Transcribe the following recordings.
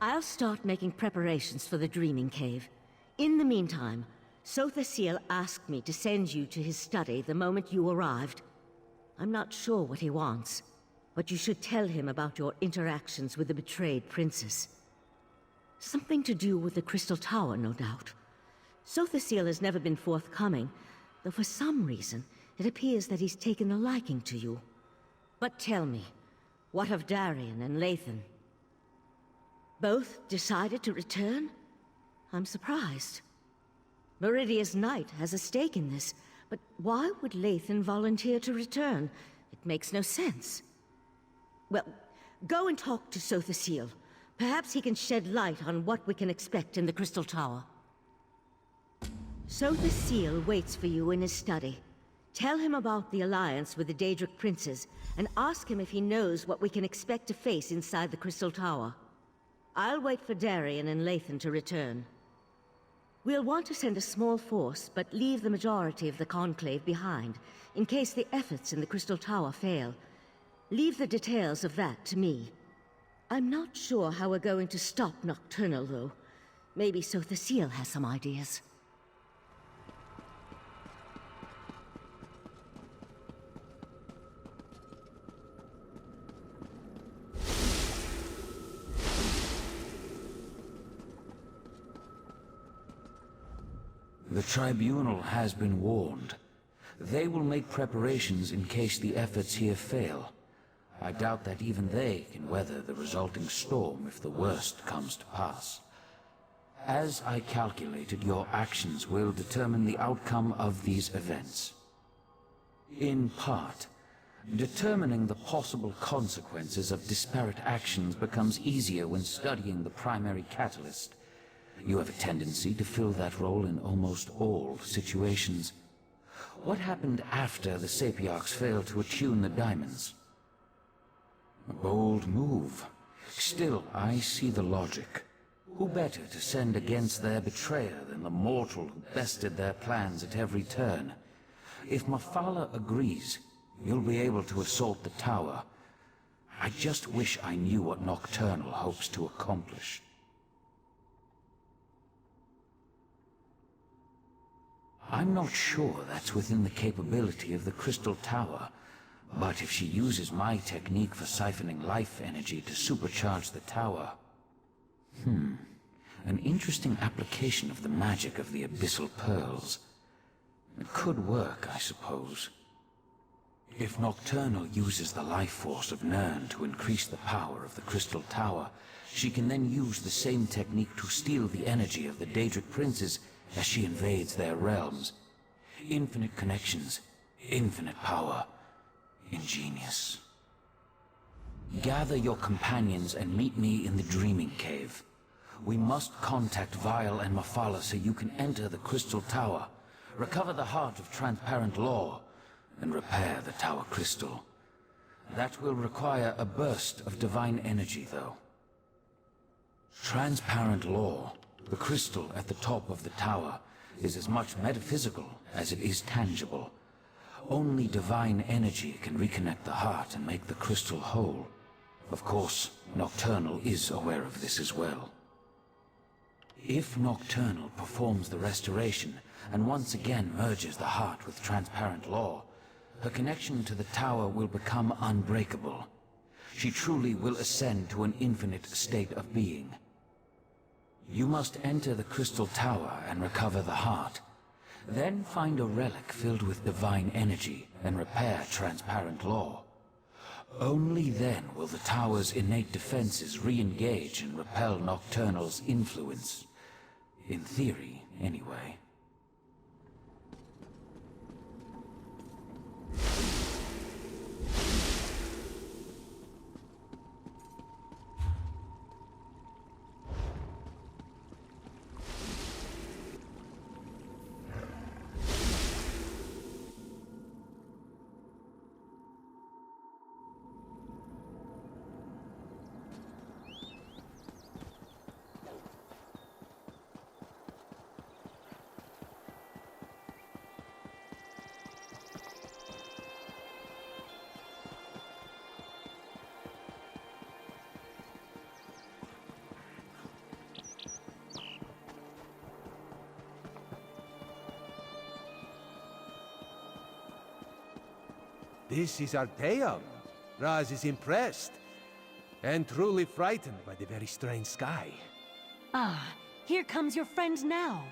I'll start making preparations for the Dreaming Cave. In the meantime, Sothasil asked me to send you to his study the moment you arrived. I'm not sure what he wants, but you should tell him about your interactions with the betrayed princess. Something to do with the Crystal Tower, no doubt. Sothasil has never been forthcoming, though for some reason, it appears that he's taken a liking to you. But tell me, what of Darian and Lathan? Both decided to return? I'm surprised. Meridia's knight has a stake in this, but why would Lathan volunteer to return? It makes no sense. Well, go and talk to Sothasil. Perhaps he can shed light on what we can expect in the Crystal Tower. Sothasil waits for you in his study. Tell him about the alliance with the Daedric princes, and ask him if he knows what we can expect to face inside the Crystal Tower. I'll wait for Darian and Lathan to return. We'll want to send a small force, but leave the majority of the Conclave behind, in case the efforts in the Crystal Tower fail. Leave the details of that to me. I'm not sure how we're going to stop Nocturnal, though. Maybe Sothasil has some ideas. The Tribunal has been warned. They will make preparations in case the efforts here fail. I doubt that even they can weather the resulting storm if the worst comes to pass. As I calculated, your actions will determine the outcome of these events. In part, determining the possible consequences of disparate actions becomes easier when studying the primary catalyst. You have a tendency to fill that role in almost all situations. What happened after the Sapiarchs failed to attune the diamonds? A bold move. Still, I see the logic. Who better to send against their betrayer than the mortal who bested their plans at every turn? If Mafala agrees, you'll be able to assault the tower. I just wish I knew what Nocturnal hopes to accomplish. I'm not sure that's within the capability of the Crystal Tower, but if she uses my technique for siphoning life energy to supercharge the tower... An interesting application of the magic of the Abyssal Pearls. It could work, I suppose. If Nocturnal uses the life force of Nirn to increase the power of the Crystal Tower, she can then use the same technique to steal the energy of the Daedric princes as she invades their realms. Infinite connections, infinite power. Ingenious. Gather your companions and meet me in the Dreaming Cave. We must contact Vial and Mafala so you can enter the Crystal Tower, recover the Heart of Transparent Law, and repair the Tower Crystal. That will require a burst of divine energy, though. Transparent Law, the crystal at the top of the tower, is as much metaphysical as it is tangible. Only divine energy can reconnect the heart and make the crystal whole. Of course, Nocturnal is aware of this as well. If Nocturnal performs the restoration and once again merges the heart with Transparent Law, her connection to the tower will become unbreakable. She truly will ascend to an infinite state of being. You must enter the Crystal Tower and recover the heart. Then find a relic filled with divine energy and repair Transparent Law. Only then will the tower's innate defenses re-engage and repel Nocturnal's influence. In theory, anyway. This is our tale. Raz is impressed, and truly frightened by the very strange sky. Ah, here comes your friend now.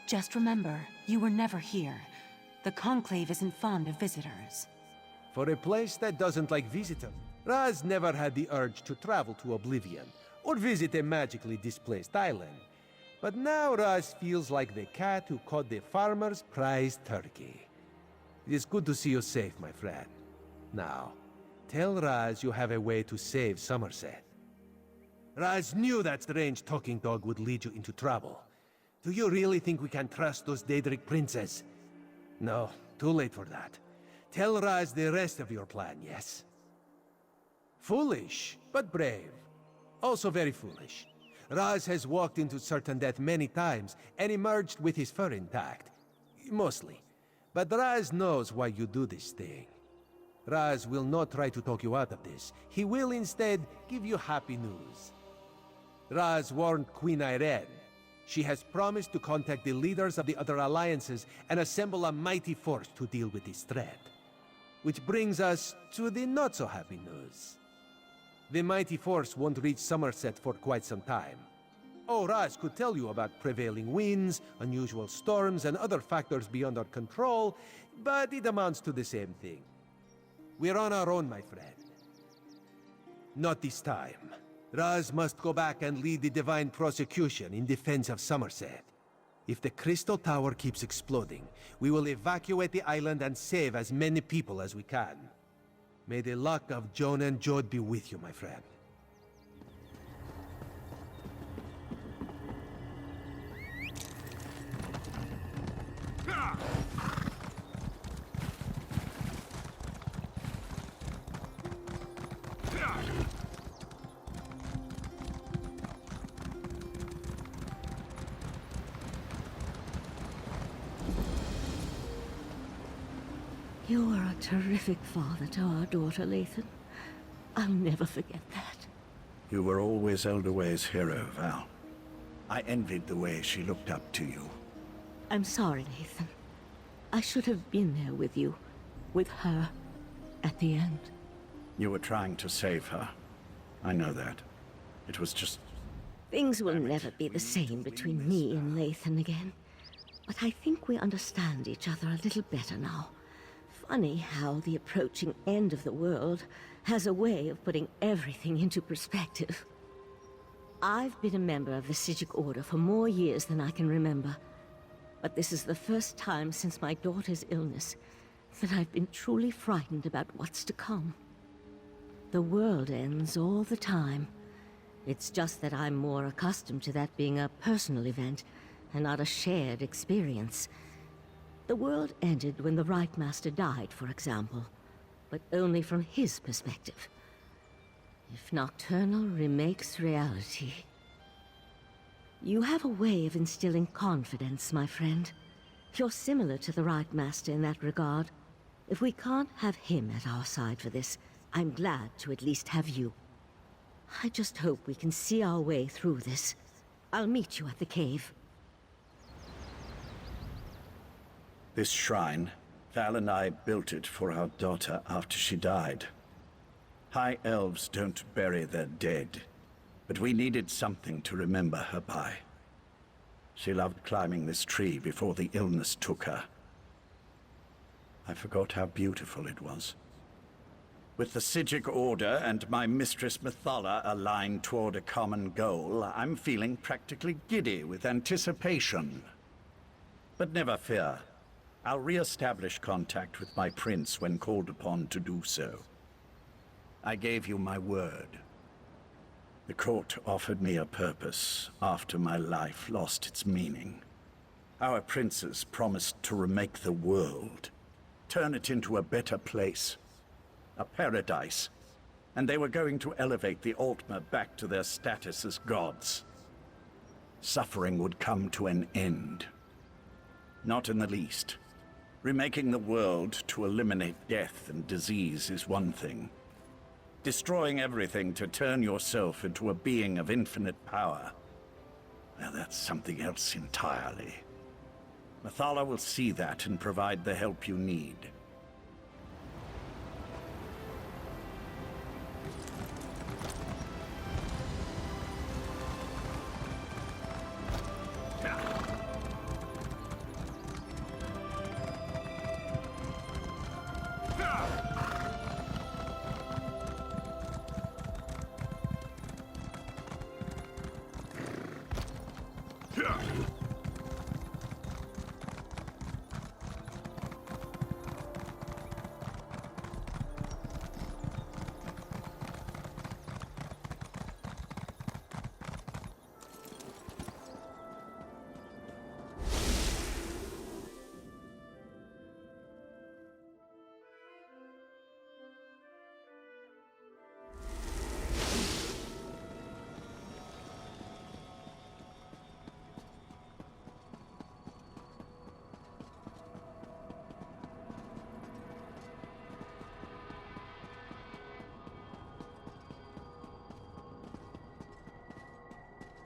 Just remember, you were never here. The Conclave isn't fond of visitors. For a place that doesn't like visitors, Raz never had the urge to travel to Oblivion, or visit a magically displaced island. But now Raz feels like the cat who caught the farmer's prized turkey. It is good to see you safe, my friend. Now, tell Raz you have a way to save Somerset. Raz knew that strange talking dog would lead you into trouble. Do you really think we can trust those Daedric princes? No, too late for that. Tell Raz the rest of your plan, yes? Foolish, but brave. Also very foolish. Raz has walked into certain death many times and emerged with his fur intact. Mostly. But Raz knows why you do this thing. Raz will not try to talk you out of this. He will instead give you happy news. Raz warned Queen Irene. She has promised to contact the leaders of the other alliances and assemble a mighty force to deal with this threat. Which brings us to the not-so-happy news. The mighty force won't reach Somerset for quite some time. Oh, Raz could tell you about prevailing winds, unusual storms, and other factors beyond our control, but it amounts to the same thing. We're on our own, my friend. Not this time. Raz must go back and lead the divine prosecution in defense of Somerset. If the Crystal Tower keeps exploding, we will evacuate the island and save as many people as we can. May the luck of Joan and Jode be with you, my friend. You are a terrific father to our daughter, Lathan. I'll never forget that. You were always Elderway's hero, Val. I envied the way she looked up to you. I'm sorry, Lathan. I should have been there with you, with her, at the end. You were trying to save her. I know that. It was just... Things will never be the same between me and Lathan again. But I think we understand each other a little better now. Funny how the approaching end of the world has a way of putting everything into perspective. I've been a member of the Psijic Order for more years than I can remember. But this is the first time since my daughter's illness that I've been truly frightened about what's to come. The world ends all the time. It's just that I'm more accustomed to that being a personal event and not a shared experience. The world ended when the Right Master died, for example, but only from his perspective. If Nocturnal remakes reality... You have a way of instilling confidence, my friend. You're similar to the Right Master in that regard. If we can't have him at our side for this, I'm glad to at least have you. I just hope we can see our way through this. I'll meet you at the cave. This shrine, Val and I built it for our daughter after she died. High elves don't bury their dead, but we needed something to remember her by. She loved climbing this tree before the illness took her. I forgot how beautiful it was. With the Psijic Order and my mistress Methala aligned toward a common goal, I'm feeling practically giddy with anticipation. But never fear. I'll re-establish contact with my prince when called upon to do so. I gave you my word. The court offered me a purpose after my life lost its meaning. Our princes promised to remake the world, turn it into a better place, a paradise, and they were going to elevate the Altmer back to their status as gods. Suffering would come to an end. Not in the least. Remaking the world to eliminate death and disease is one thing. Destroying everything to turn yourself into a being of infinite power, well, that's something else entirely. Methala will see that and provide the help you need.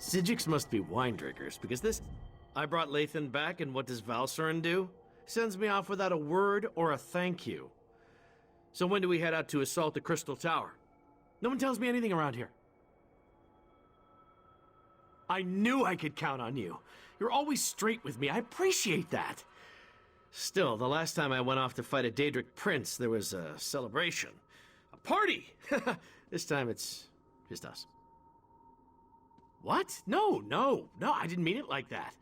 Psijics must be wine drinkers, because this... I brought Lathan back, and what does Valsurin do? Sends me off without a word or a thank you. So when do we head out to assault the Crystal Tower? No one tells me anything around here. I knew I could count on you. You're always straight with me. I appreciate that. Still, the last time I went off to fight a Daedric prince, there was a celebration. A party! This time it's just us. What? No, I didn't mean it like that.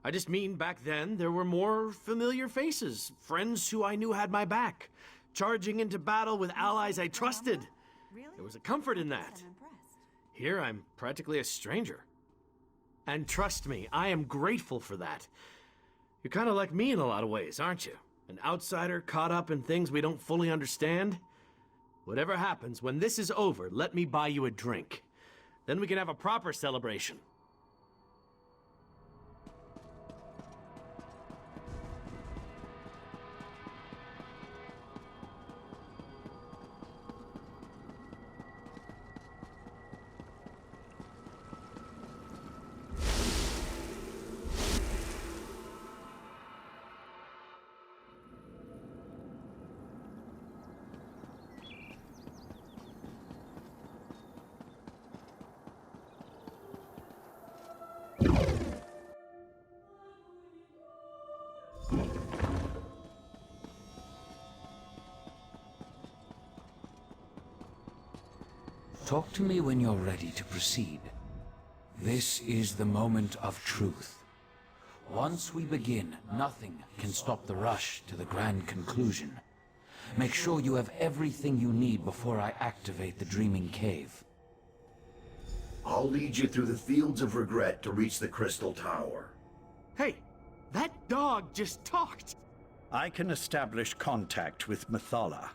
I just mean back then there were more familiar faces, friends who I knew had my back, charging into battle with allies I trusted. There was a comfort in that. Here I'm practically a stranger. And trust me, I am grateful for that. You're kind of like me in a lot of ways, aren't you? An outsider caught up in things we don't fully understand. Whatever happens, when this is over, let me buy you a drink. Then we can have a proper celebration. Talk to me when you're ready to proceed. This is the moment of truth. Once we begin, nothing can stop the rush to the grand conclusion. Make sure you have everything you need before I activate the Dreaming Cave. I'll lead you through the fields of regret to reach the Crystal Tower. Hey, that dog just talked! I can establish contact with Mathala.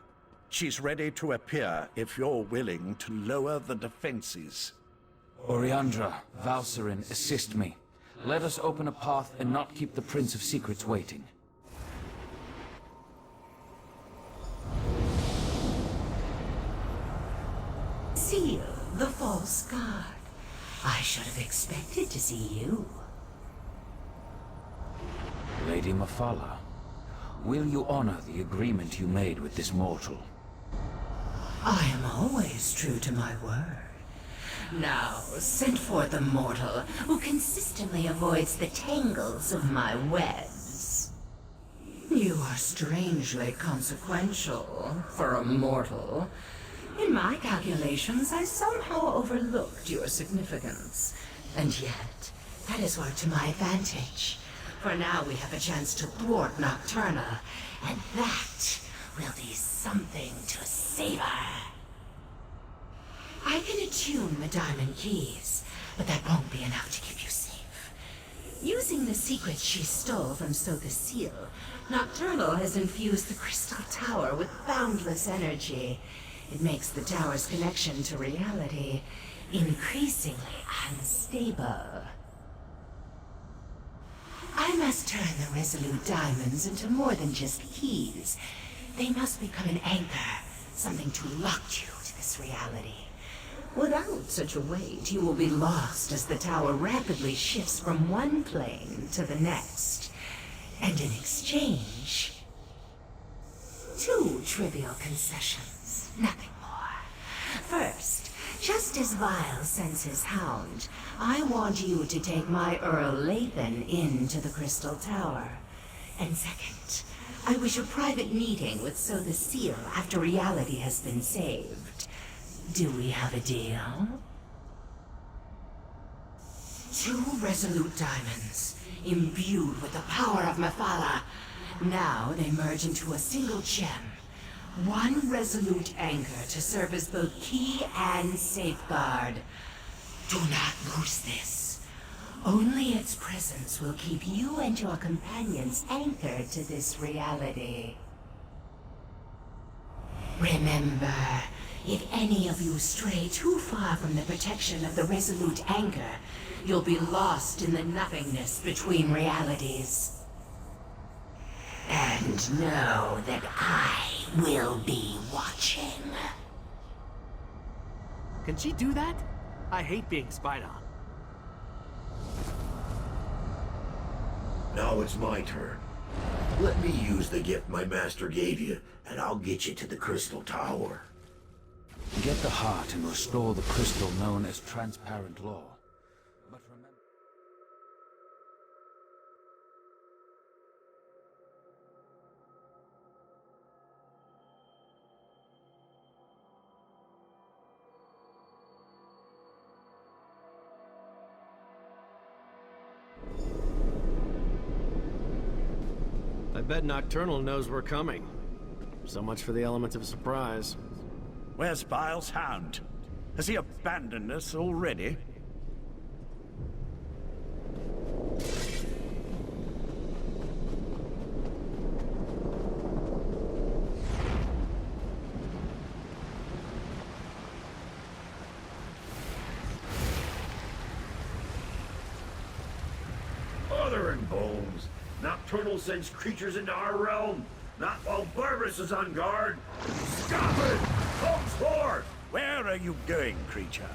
She's ready to appear if you're willing to lower the defenses. Oriandra, Valsurin, assist me. Let us open a path and not keep the Prince of Secrets waiting. Seal, the false god. I should have expected to see you. Lady Mathala, will you honor the agreement you made with this mortal? I am always true to my word. Now, send forth a mortal who consistently avoids the tangles of my webs. You are strangely consequential for a mortal. In my calculations, I somehow overlooked your significance. And yet, that is worked to my advantage. For now we have a chance to thwart Nocturna, and that will be something to savor. I can attune the diamond keys, but that won't be enough to keep you safe. Using the secrets she stole from Sow the Seal, Nocturnal has infused the Crystal Tower with boundless energy. It makes the tower's connection to reality increasingly unstable. I must turn the Resolute Diamonds into more than just keys. They must become an anchor, something to lock you to this reality. Without such a weight, you will be lost as the tower rapidly shifts from one plane to the next. And in exchange, 2 trivial concessions, nothing more. First, just as Vile sends his hound, I want you to take my Earl Lathan into the Crystal Tower. And second, I wish a private meeting with Sow the Seal after reality has been saved. Do we have a deal? 2 resolute diamonds, imbued with the power of Mephala. Now they merge into a single gem. 1 resolute anchor to serve as both key and safeguard. Do not lose this. Only its presence will keep you and your companions anchored to this reality. Remember, if any of you stray too far from the protection of the resolute anchor, you'll be lost in the nothingness between realities. And know that I will be watching. Can she do that? I hate being spied on. Now it's my turn. Let me use the gift my master gave you, and I'll get you to the Crystal Tower. Get the heart and restore the crystal known as transparent law. But remember... I bet Nocturnal knows we're coming. So much for the element of surprise. Where's Bile's hound? Has he abandoned us already? Mother and bones! Nocturnal sends creatures into our realm, not while Barbas is on guard. Stop it! Comes forth! Where are you going, creature?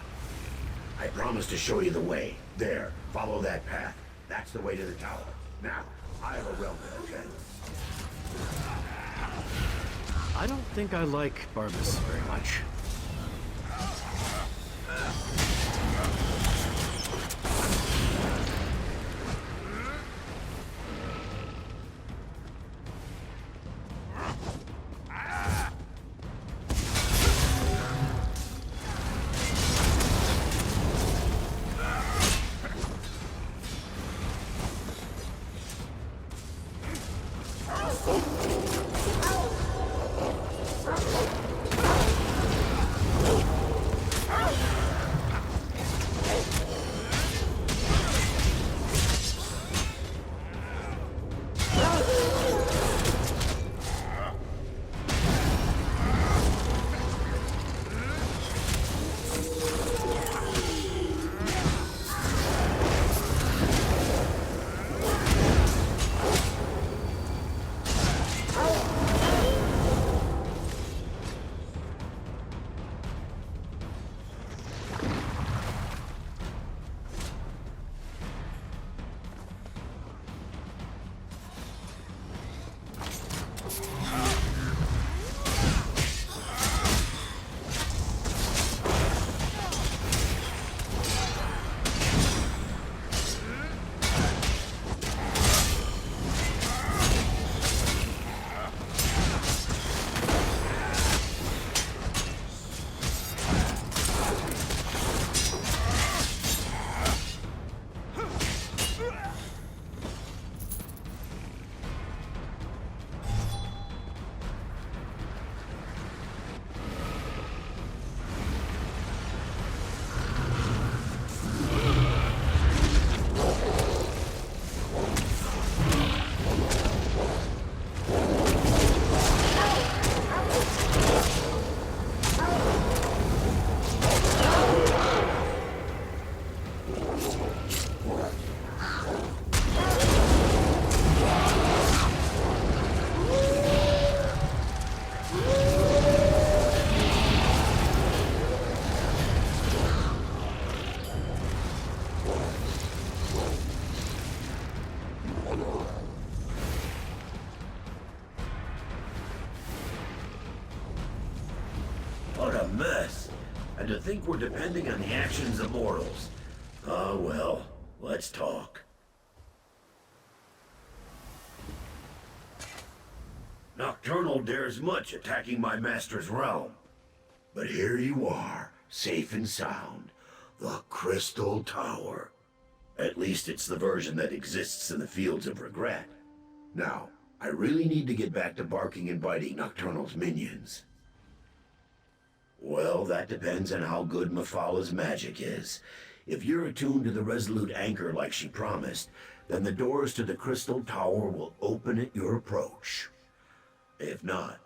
I promise to show you the way. There, follow that path. That's the way to the tower. Now, I have a realm to defend. I don't think I like Barbas very much. What a mess. And to think we're depending on the actions of mortals. Oh well, let's talk. Nocturnal dares much attacking my master's realm. But here you are, safe and sound. The Crystal Tower. At least it's the version that exists in the Fields of Regret. Now, I really need to get back to barking and biting Nocturnal's minions. Well, that depends on how good Mephala magic is. If you're attuned to the Resolute Anchor like she promised, then the doors to the Crystal Tower will open at your approach. If not,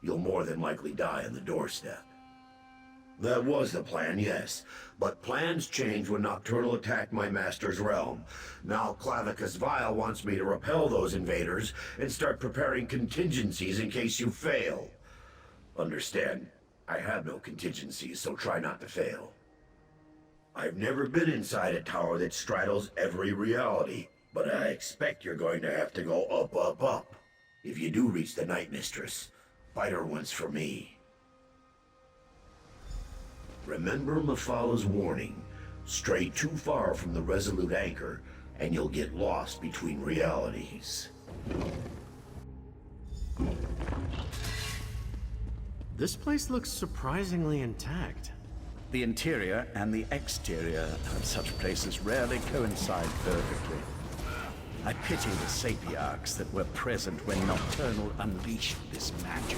you'll more than likely die on the doorstep. That was the plan, yes. But plans change when Nocturnal attacked my master's realm. Now Clavicus Vile wants me to repel those invaders and start preparing contingencies in case you fail. Understand, I have no contingencies, so try not to fail. I've never been inside a tower that straddles every reality, but I expect you're going to have to go up, up, up. If you do reach the Night Mistress, fight her once for me. Remember Mephala's warning. Stray too far from the Resolute Anchor, and you'll get lost between realities. This place looks surprisingly intact. The interior and the exterior of such places rarely coincide perfectly. I pity the sapiarchs that were present when Nocturnal unleashed this magic.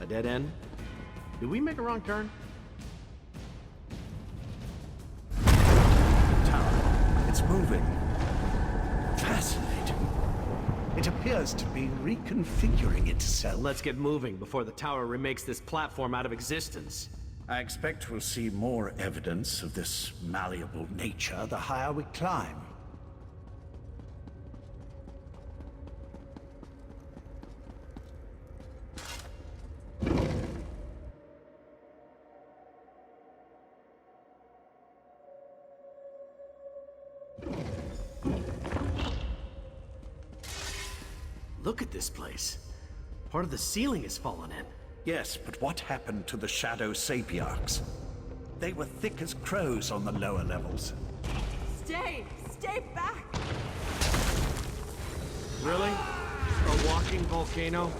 A dead end? Did we make a wrong turn? Tower. It's moving. Fascinating. It appears to be reconfiguring itself. Let's get moving before the tower remakes this platform out of existence. I expect we'll see more evidence of this malleable nature the higher we climb. Look at this place. Part of the ceiling has fallen in. Yes, but what happened to the Shadow Sapiarchs? They were thick as crows on the lower levels. Stay! Stay back! Really? A walking volcano?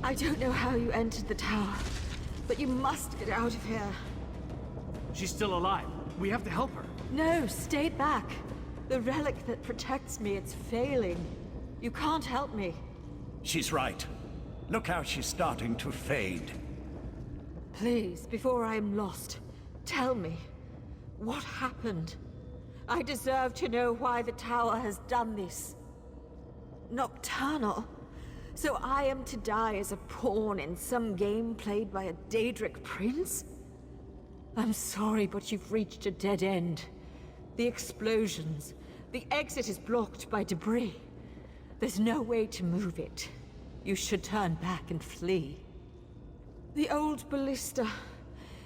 I don't know how you entered the tower, but you must get out of here. She's still alive. We have to help her. No, stay back. The relic that protects me, it's failing. You can't help me. She's right. Look how she's starting to fade. Please, before I am lost, tell me, what happened? I deserve to know why the tower has done this. Nocturnal? So I am to die as a pawn in some game played by a Daedric prince? I'm sorry, but you've reached a dead end. The explosions. The exit is blocked by debris. There's no way to move it. You should turn back and flee. The old ballista.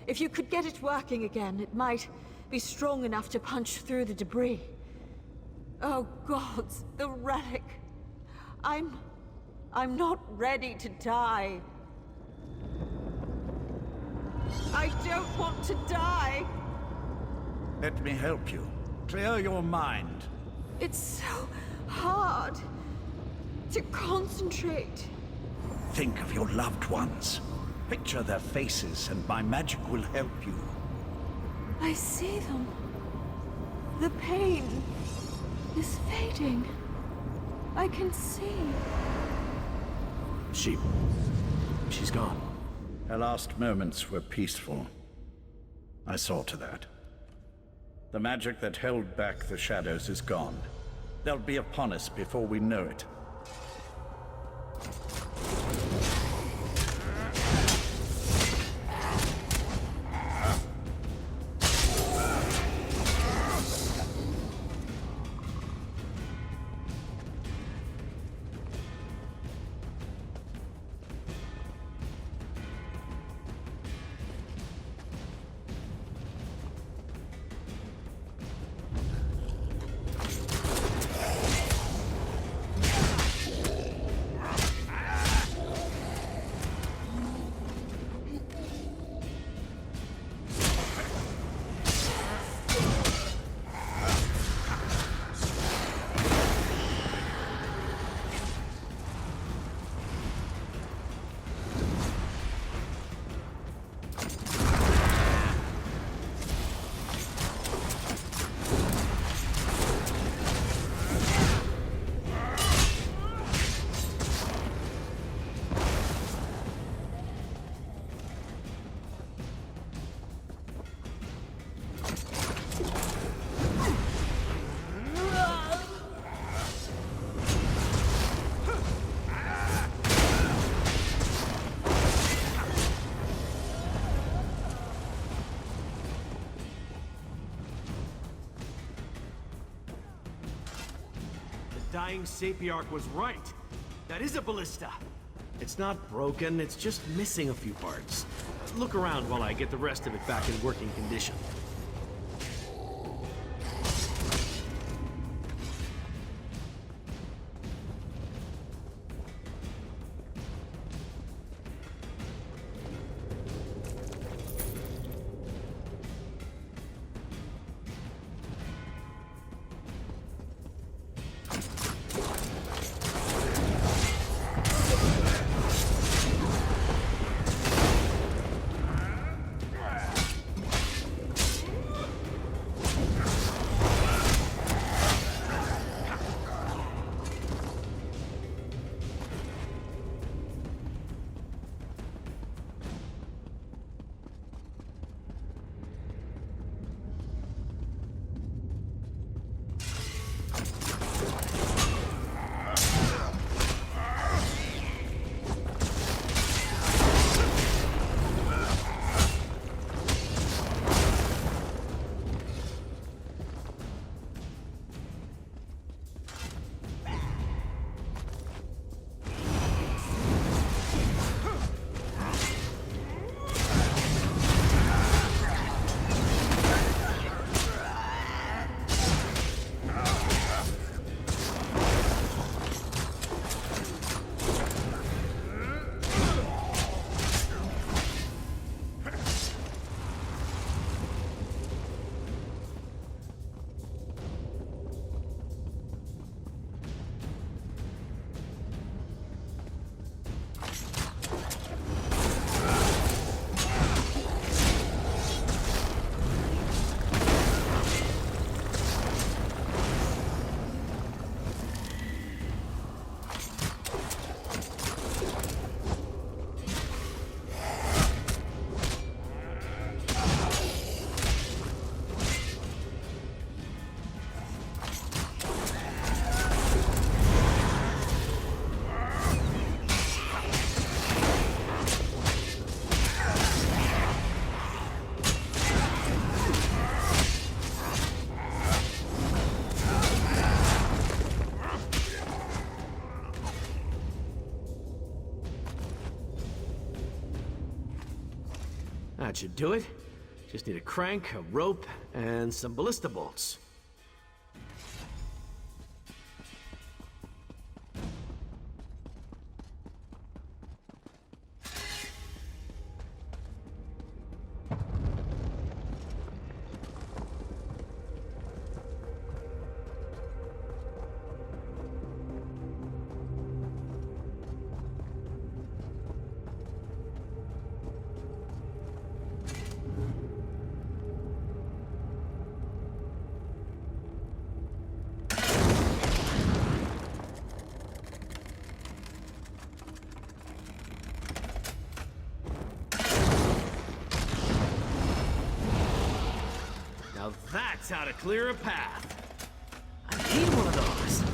If you could get it working again, it might be strong enough to punch through the debris. Oh gods, the relic. I'm not ready to die. I don't want to die. Let me help you. Clear your mind. It's so hard to concentrate. Think of your loved ones. Picture their faces, and my magic will help you. I see them. The pain is fading. I can see. She's gone. Her last moments were peaceful. I saw to that. The magic that held back the shadows is gone. They'll be upon us before we know it. Dying Sapiarch was right. That is a ballista. It's not broken, it's just missing a few parts. Look around while I get the rest of it back in working condition. That should do it. Just need a crank, a rope, and some ballista bolts. Now that's how to clear a path. I need one of those.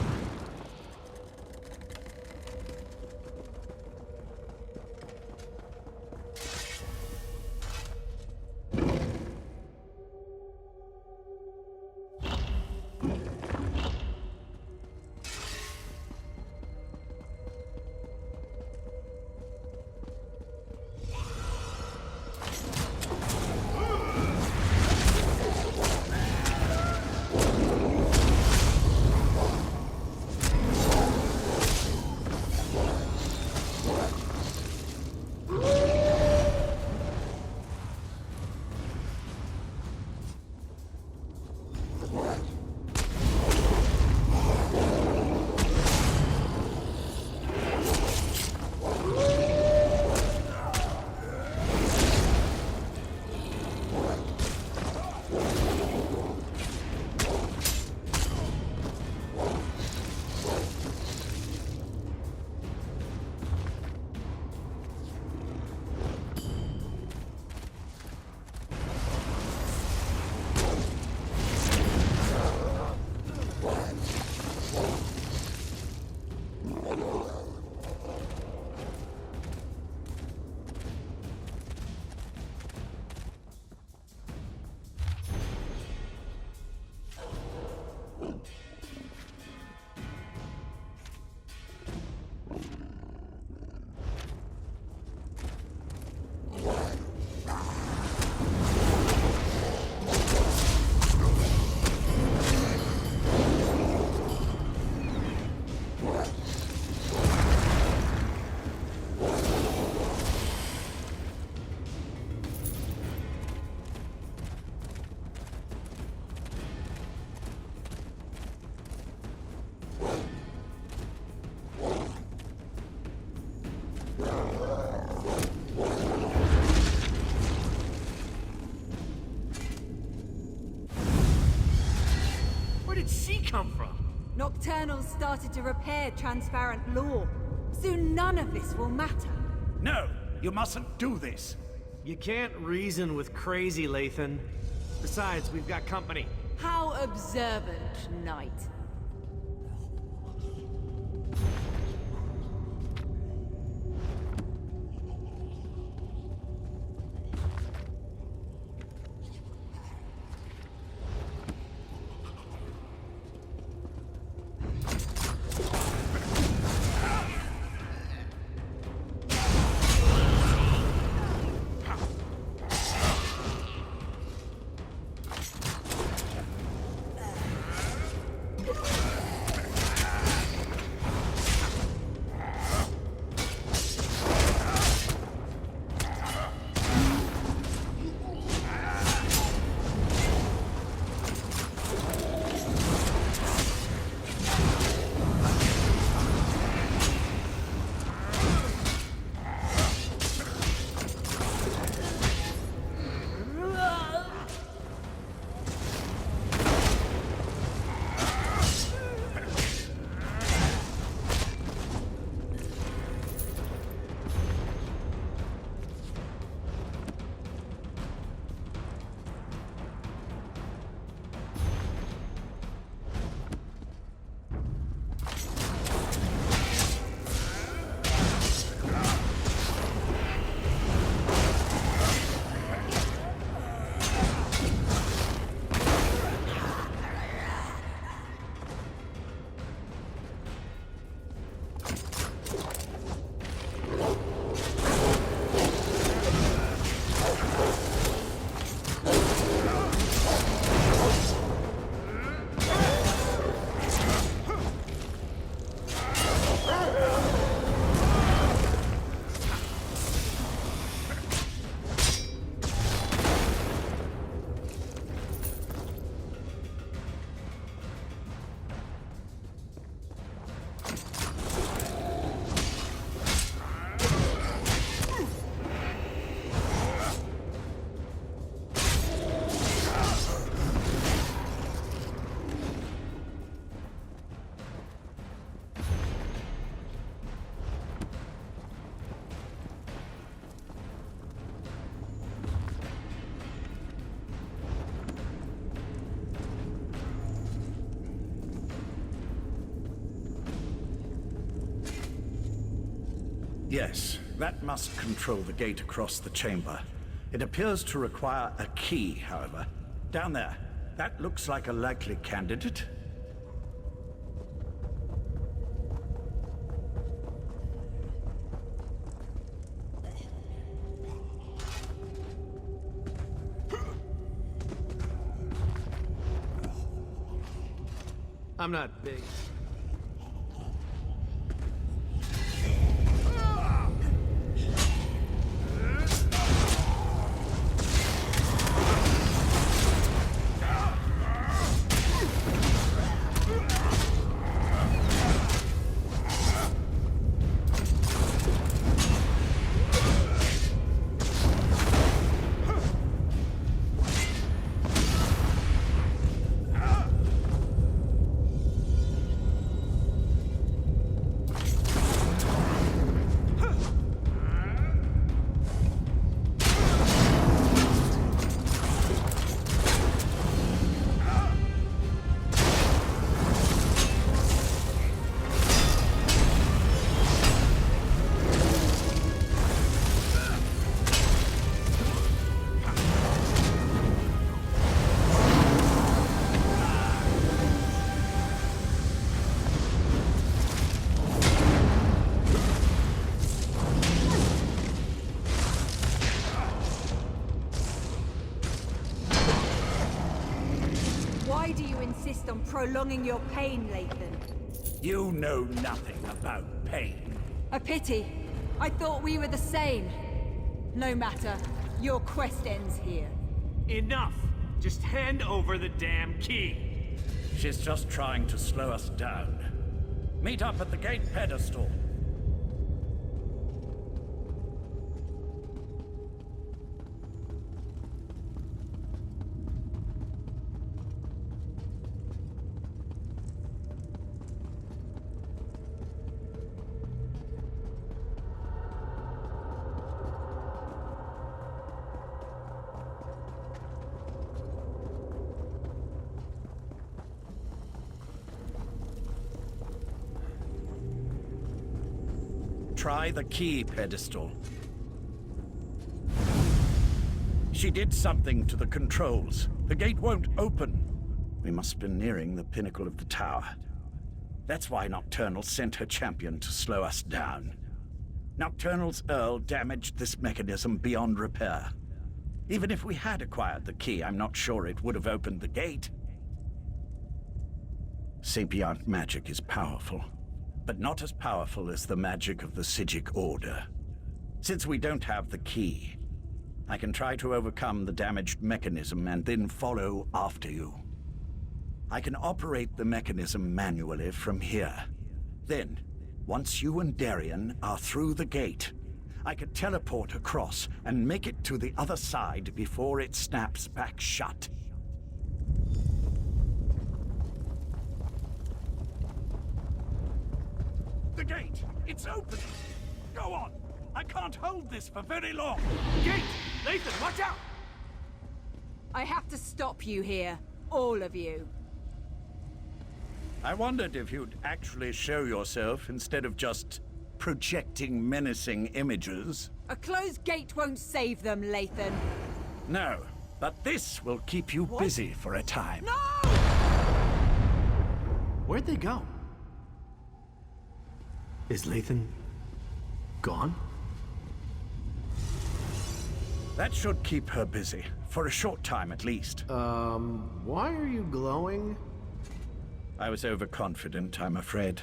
Come from? Nocturnals started to repair transparent law. Soon none of this will matter. No, you mustn't do this. You can't reason with crazy, Lathan. Besides, we've got company. How observant, Knight. Yes, that must control the gate across the chamber. It appears to require a key, however. Down there. That looks like a likely candidate. I'm not big. Why do you insist on prolonging your pain, Lathan? You know nothing about pain. A pity. I thought we were the same. No matter. Your quest ends here. Enough! Just hand over the damn key! She's just trying to slow us down. Meet up at the gate pedestal. Try the key pedestal. She did something to the controls. The gate won't open. We must be nearing the pinnacle of the tower. That's why Nocturnal sent her champion to slow us down. Nocturnal's Earl damaged this mechanism beyond repair. Even if we had acquired the key, I'm not sure it would have opened the gate. Sapient magic is powerful, but not as powerful as the magic of the Psijic Order. Since we don't have the key, I can try to overcome the damaged mechanism and then follow after you. I can operate the mechanism manually from here. Then, once you and Darien are through the gate, I could teleport across and make it to the other side before it snaps back shut. The gate! It's opening! Go on! I can't hold this for very long! Gate! Lathan, watch out! I have to stop you here. All of you. I wondered if you'd actually show yourself instead of just projecting menacing images. A closed gate won't save them, Lathan. No, but this will keep you busy for a time. No! Where'd they go? Is Lathan gone? That should keep her busy, for a short time at least. Why are you glowing? I was overconfident, I'm afraid.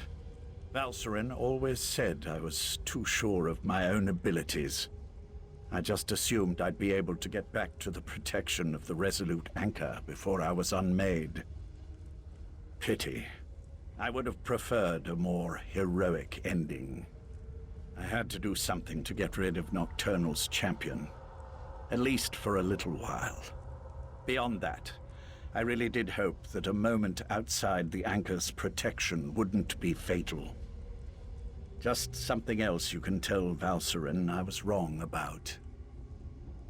Valcerin always said I was too sure of my own abilities. I just assumed I'd be able to get back to the protection of the Resolute Anchor before I was unmade. Pity. I would have preferred a more heroic ending. I had to do something to get rid of Nocturnal's champion. At least for a little while. Beyond that, I really did hope that a moment outside the Anchor's protection wouldn't be fatal. Just something else you can tell Valcerin I was wrong about.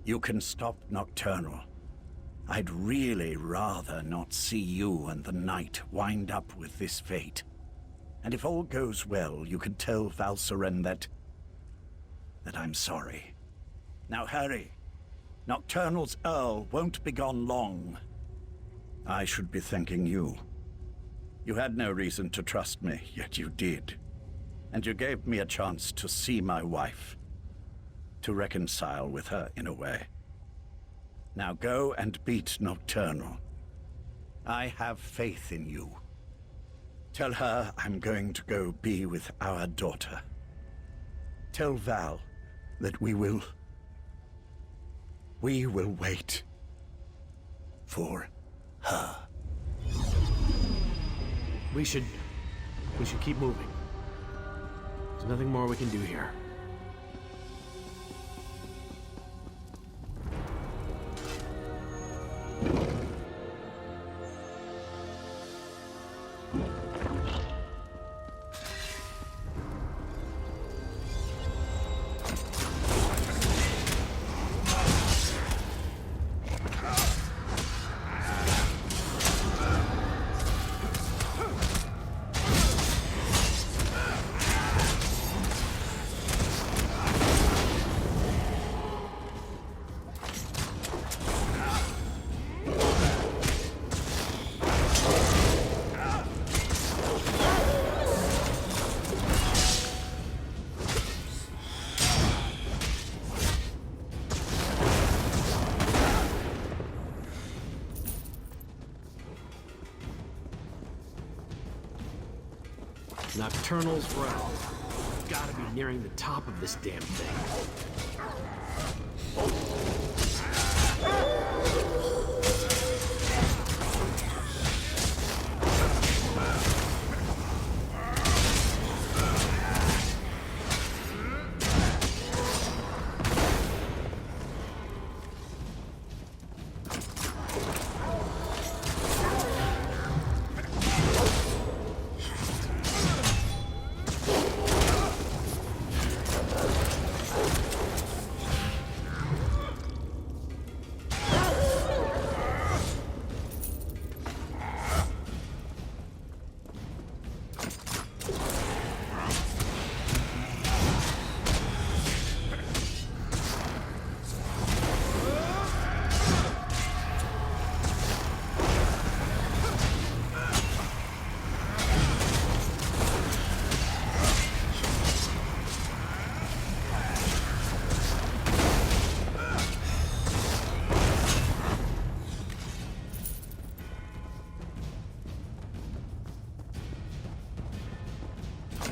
You can stop Nocturnal. I'd really rather not see you and the Knight wind up with this fate. And if all goes well, you can tell Valcerin that that I'm sorry. Now hurry. Nocturnal's Earl won't be gone long. I should be thanking you. You had no reason to trust me, yet you did. And you gave me a chance to see my wife. To reconcile with her in a way. Now go and beat Nocturnal. I have faith in you. Tell her I'm going to go be with our daughter. Tell Val that we will wait for her. We should keep moving. There's nothing more we can do here. Nocturnal's realm. Gotta be nearing the top of this damn thing.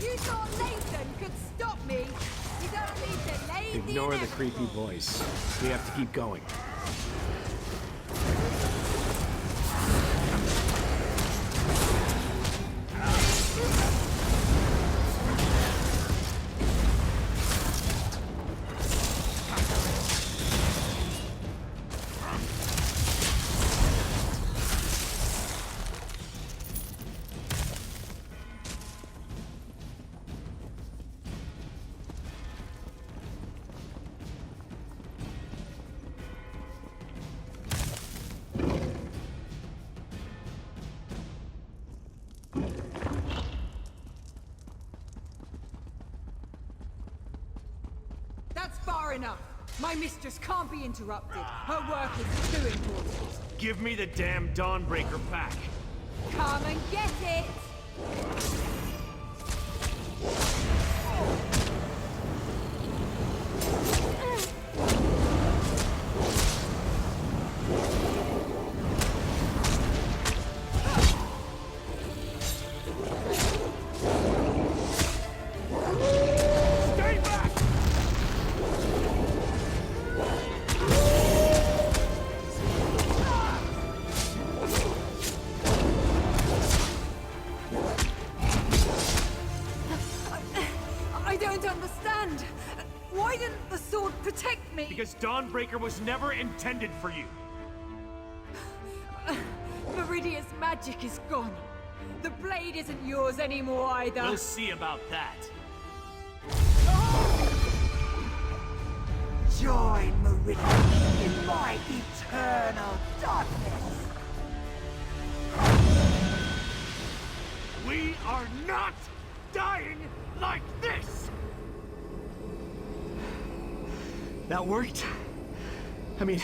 You thought Nathan could stop me? You don't need to lay Ignore the creepy voice. We have to keep going. That's far enough. My mistress can't be interrupted. Her work is too important. Give me the damn Dawnbreaker back. Come and get it! I don't understand. Why didn't the sword protect me? Because Dawnbreaker was never intended for you. Meridia's magic is gone. The blade isn't yours anymore either. We'll see about that. Join Meridian in my eternal darkness. We are not dying like this! That worked? I mean,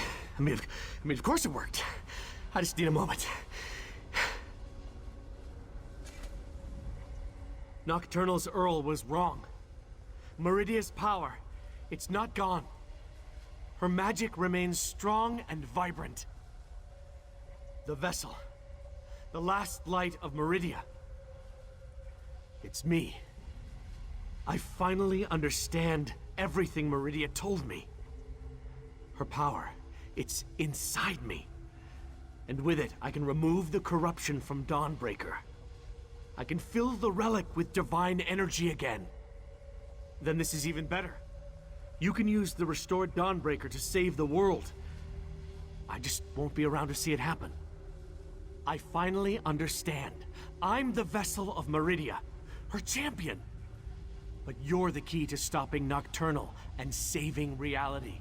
of course it worked. I just need a moment. Nocturnal's Earl was wrong. Meridia's power, it's not gone. Her magic remains strong and vibrant. The vessel, the last light of Meridia. It's me. I finally understand everything Meridia told me. Her power, it's inside me. And with it, I can remove the corruption from Dawnbreaker. I can fill the relic with divine energy again. Then this is even better. You can use the restored Dawnbreaker to save the world. I just won't be around to see it happen. I finally understand. I'm the vessel of Meridia, her champion. But you're the key to stopping Nocturnal and saving reality.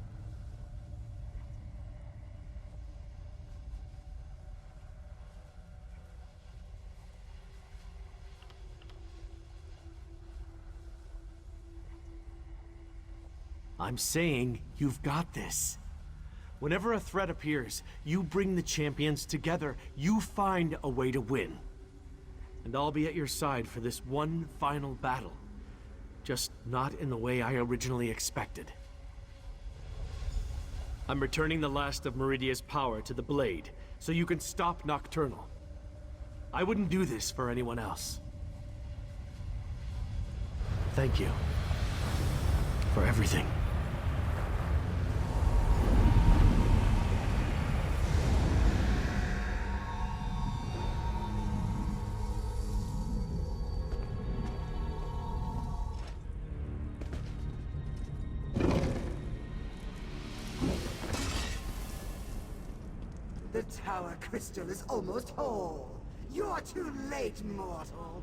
I'm saying you've got this. Whenever a threat appears, you bring the champions together. You find a way to win. And I'll be at your side for this one final battle. Just not in the way I originally expected. I'm returning the last of Meridia's power to the Blade, so you can stop Nocturnal. I wouldn't do this for anyone else. Thank you. For everything. The tower crystal is almost whole. You're too late, mortal.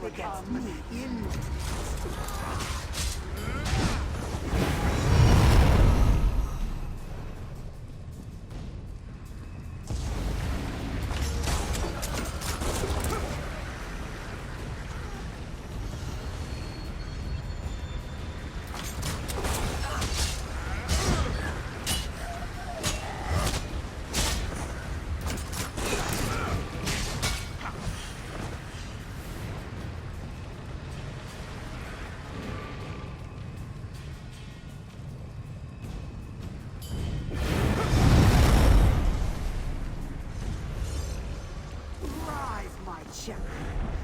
Against me in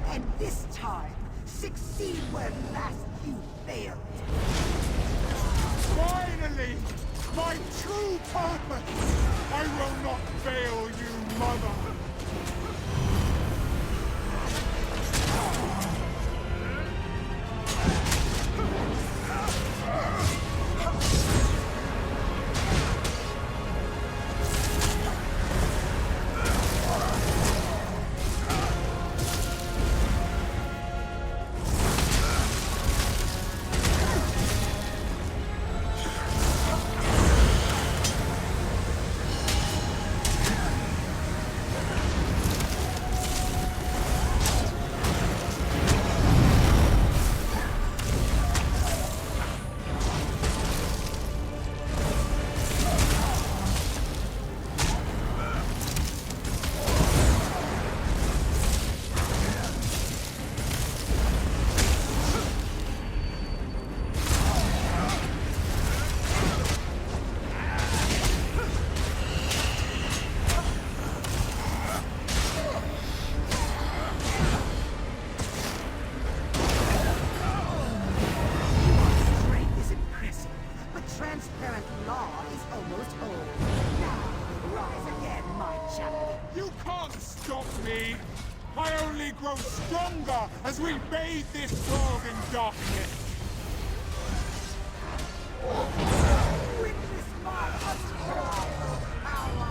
and this time, succeed where last you failed. Finally! My true purpose! I will not fail you, Mother! I only grow stronger as we bathe this world in darkness. Witness my unrivaled power!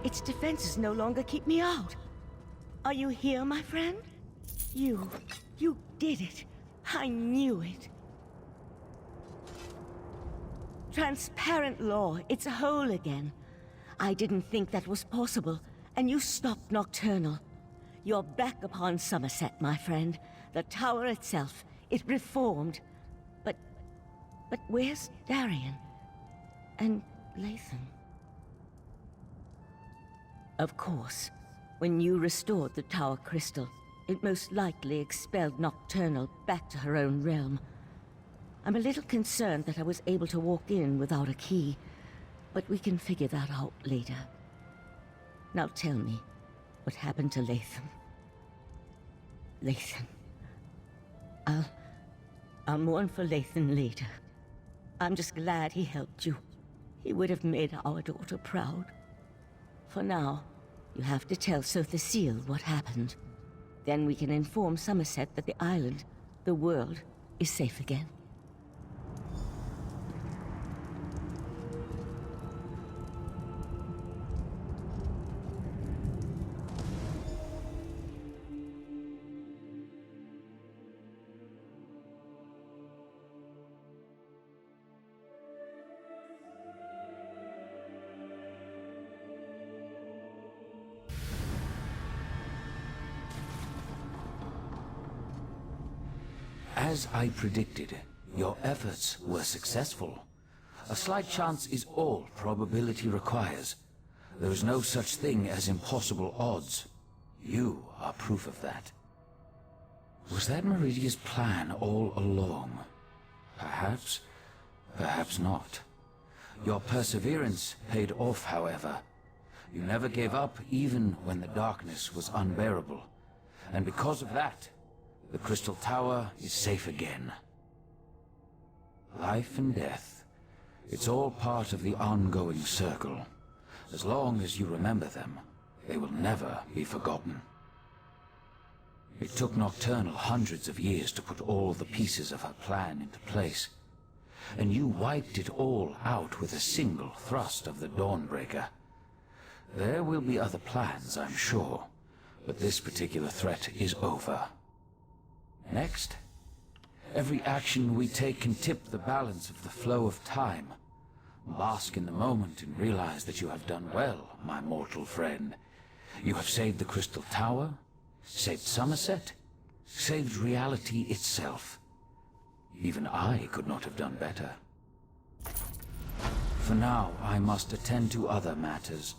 Its defenses no longer keep me out. Are you here, my friend? You did it. I knew it. Transparent law, it's whole again. I didn't think that was possible, and you stopped Nocturnal. You're back upon Somerset, my friend. The tower itself, it reformed. But where's Darien? And Latham? Of course, when you restored the Tower Crystal, it most likely expelled Nocturnal back to her own realm. I'm a little concerned that I was able to walk in without a key, but we can figure that out later. Now tell me, what happened to Latham? Latham. I'll mourn for Latham later. I'm just glad he helped you. He would have made our daughter proud. For now, you have to tell Sir Cecile what happened. Then we can inform Somerset that the island, the world, is safe again. As I predicted, your efforts were successful. A slight chance is all probability requires. There is no such thing as impossible odds. You are proof of that. Was that Meridia's plan all along? Perhaps, perhaps not. Your perseverance paid off, however. You never gave up even when the darkness was unbearable. And because of that, the Crystal Tower is safe again. Life and death, it's all part of the ongoing circle. As long as you remember them, they will never be forgotten. It took Nocturnal hundreds of years to put all the pieces of her plan into place. And you wiped it all out with a single thrust of the Dawnbreaker. There will be other plans, I'm sure, but this particular threat is over. Next, every action we take can tip the balance of the flow of time. Bask in the moment and realize that you have done well, my mortal friend. You have saved the Crystal Tower, saved Somerset, saved reality itself. Even I could not have done better. For now, I must attend to other matters.